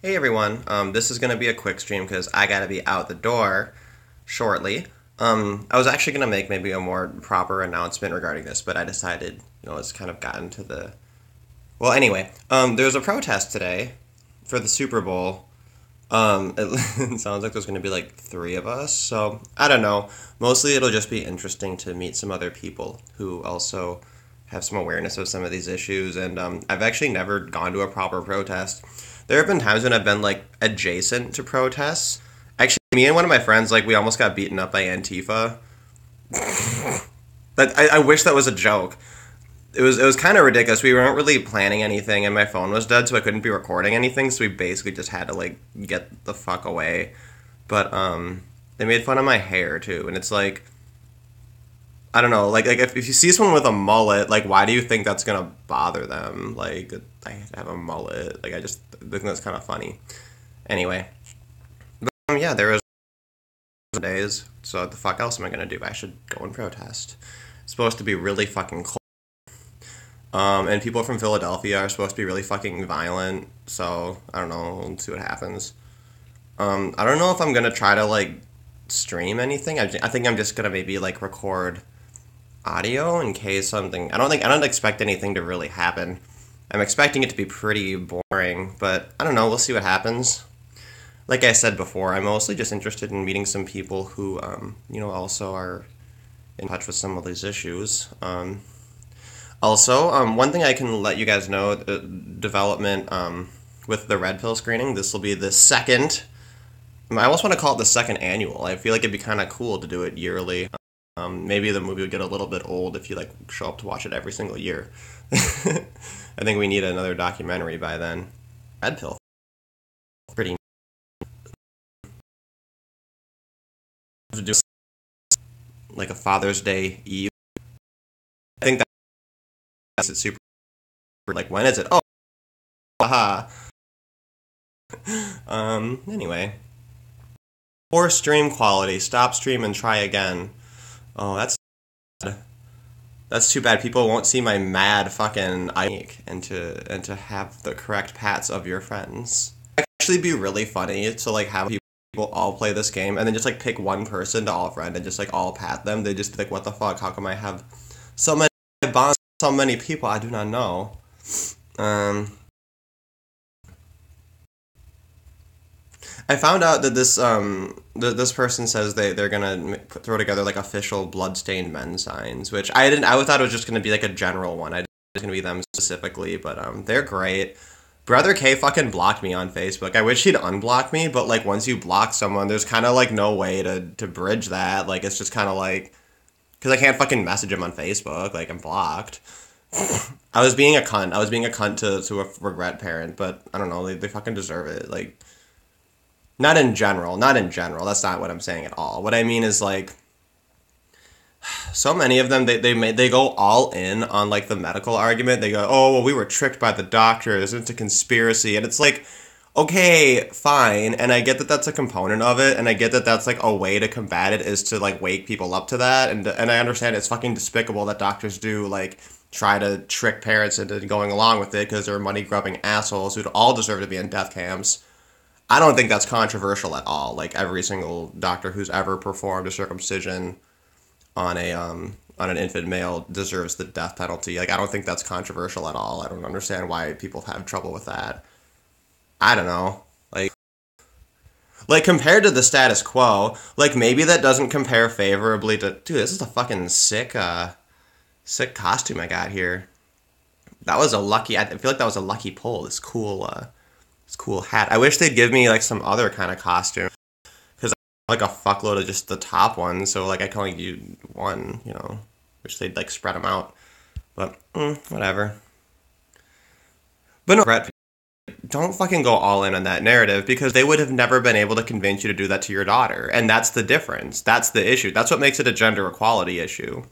Hey everyone, this is going to be a quick stream because I got to be out the door shortly. I was actually going to make maybe a more proper announcement regarding this, but I decided, it's kind of gotten to the. Well, anyway, there was a protest today for the Super Bowl. It sounds like there's going to be like three of us, so I don't know. Mostly it'll just be interesting to meet some other people who also have some awareness of some of these issues, and I've actually never gone to a proper protest. There have been times when I've been like adjacent to protests. Actually, me and one of my friends, like, we almost got beaten up by Antifa. That I wish that was a joke. It was kind of ridiculous. We weren't really planning anything, and my phone was dead, so I couldn't be recording anything. So we basically just had to like get the fuck away. But they made fun of my hair too, and it's like, I don't know, like if you see someone with a mullet, like, why do you think that's gonna bother them? Like, I have a mullet. Like, I just think that's kind of funny. Anyway, yeah, there was days. So what the fuck else am I gonna do? I should go and protest. It's supposed to be really fucking cold. And people from Philadelphia are supposed to be really fucking violent. So I don't know. We'll see what happens. I don't know if I'm gonna try to like stream anything. I think I'm just gonna maybe like record audio in case something. I don't expect anything to really happen. I'm expecting it to be pretty boring, but I don't know. We'll see what happens. Like I said before, I'm mostly just interested in meeting some people who, also are in touch with some of these issues. One thing I can let you guys know, development with the red pill screening, this will be the second. I almost want to call it the second annual. I feel like it'd be kind of cool to do it yearly. Maybe the movie would get a little bit old if you like show up to watch it every single year. I think we need another documentary by then. Red pill, pretty to do like a Father's Day Eve. I think that's it super. Like, when is it? Oh, haha. Anyway, poor stream quality. Stop stream and try again. Oh, that's too bad. People won't see my mad fucking ike and to have the correct pats of your friends. It'd actually be really funny to like have people all play this game and then just like pick one person to all friend and just like all pat them. They just be like, what the fuck? How come I have so many bonds, so many people I do not know? Um, I found out that this person says they're gonna throw together like official bloodstained men signs, which I didn't. I thought it was just gonna be like a general one. I didn't think it was gonna be them specifically, but they're great. Brother K fucking blocked me on Facebook. I wish he'd unblock me, but like once you block someone, there's kind of like no way to bridge that. Like, it's just kind of like, because I can't fucking message him on Facebook. Like, I'm blocked. I was being a cunt. I was being a cunt to a regret parent, but I don't know. They fucking deserve it. Like, not in general. Not in general. That's not what I'm saying at all. What I mean is like, so many of them they go all in on like the medical argument. They go, oh well, we were tricked by the doctors. It's a conspiracy, and it's like, okay, fine. And I get that that's a component of it, and I get that that's like a way to combat it is to like wake people up to that, and I understand it's fucking despicable that doctors do like try to trick parents into going along with it because they're money grubbing assholes who'd all deserve to be in death camps. I don't think that's controversial at all. Like, every single doctor who's ever performed a circumcision on an infant male deserves the death penalty. Like, I don't think that's controversial at all. I don't understand why people have trouble with that. I don't know. Like compared to the status quo, like maybe that doesn't compare favorably to. Dude, this is a fucking sick costume I got here. That was a lucky. I feel like that was a lucky pull. This cool hat. I wish they'd give me like some other kind of costume because I have like a fuckload of just the top ones. So like I can only do one. Wish they'd like spread them out. But whatever. But no, Brett, don't fucking go all in on that narrative because they would have never been able to convince you to do that to your daughter. And that's the difference. That's the issue. That's what makes it a gender equality issue.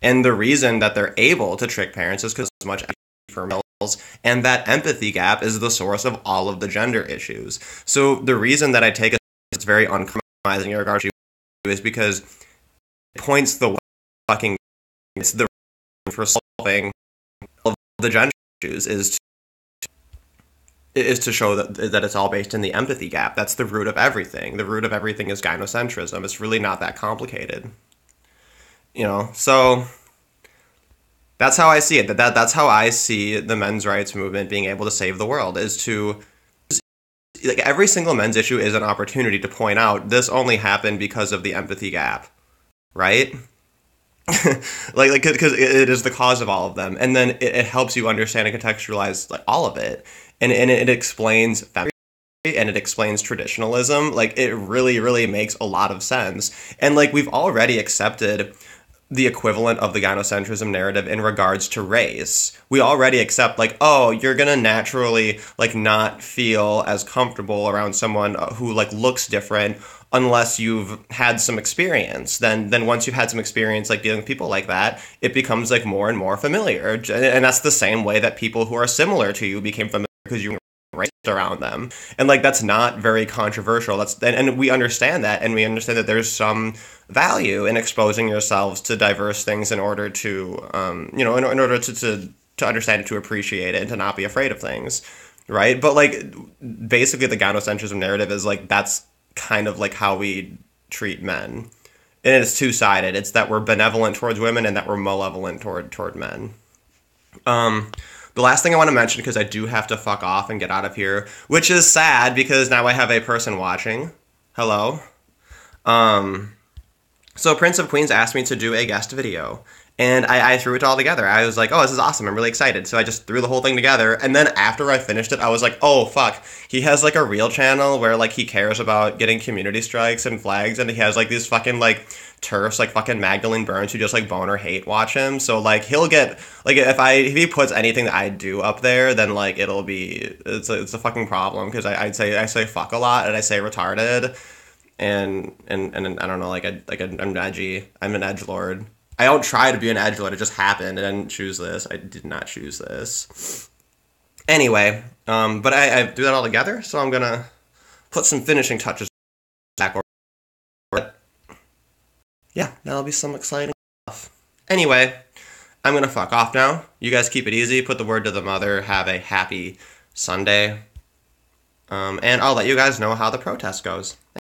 And the reason that they're able to trick parents is because so much empathy for males, and that empathy gap is the source of all of the gender issues. So the reason that I take it it's very uncompromising in regards to you is because it points the fucking it's the for solving all of the gender issues is is to show that it's all based in the empathy gap. That's the root of everything. The root of everything is gynocentrism. It's really not that complicated. So that's how I see it. That's how I see the men's rights movement being able to save the world, is to, like, every single men's issue is an opportunity to point out this only happened because of the empathy gap, right? Because it is the cause of all of them, and then it helps you understand and contextualize, like, all of it, and it explains feminism, and it explains traditionalism. Like, it really, really makes a lot of sense, and, like, we've already accepted the equivalent of the gynocentrism narrative in regards to race. We already accept, like, oh, you're gonna naturally, like, not feel as comfortable around someone who, like, looks different unless you've had some experience. Then once you've had some experience, like, dealing with people like that, it becomes, like, more and more familiar. And that's the same way that people who are similar to you became familiar, because you raised around them. And, like, that's not very controversial. And we understand that, and we understand that there's some value in exposing yourselves to diverse things in order to, in order to understand it, to appreciate it, and to not be afraid of things, right? But, like, basically the gynocentrism narrative is, like, that's kind of, like, how we treat men. And it's two-sided. It's that we're benevolent towards women and that we're malevolent toward men. The last thing I want to mention, because I do have to fuck off and get out of here, which is sad because now I have a person watching. Hello. So Prince of Queens asked me to do a guest video, and I threw it all together. I was like, oh, this is awesome. I'm really excited. So I just threw the whole thing together, and then after I finished it, I was like, oh, fuck. He has, like, a real channel where, like, he cares about getting community strikes and flags, and he has, like, these fucking, like, TERFs, like fucking Magdalene Burns, who just, like, boner hate watch him. So, like, he'll get, like, if he puts anything that I do up there, then, like, it's a fucking problem, because I say fuck a lot, and I say retarded, and I don't know, I'm edgy. I'm an edgelord. I don't try to be an edgelord. It just happened. I didn't choose this. I did not choose this. Anyway, but I do that all together, so I'm gonna put some finishing touches back. Yeah, that'll be some exciting stuff. Anyway, I'm gonna fuck off now. You guys keep it easy. Put the word to the mother. Have a happy Sunday. And I'll let you guys know how the protest goes.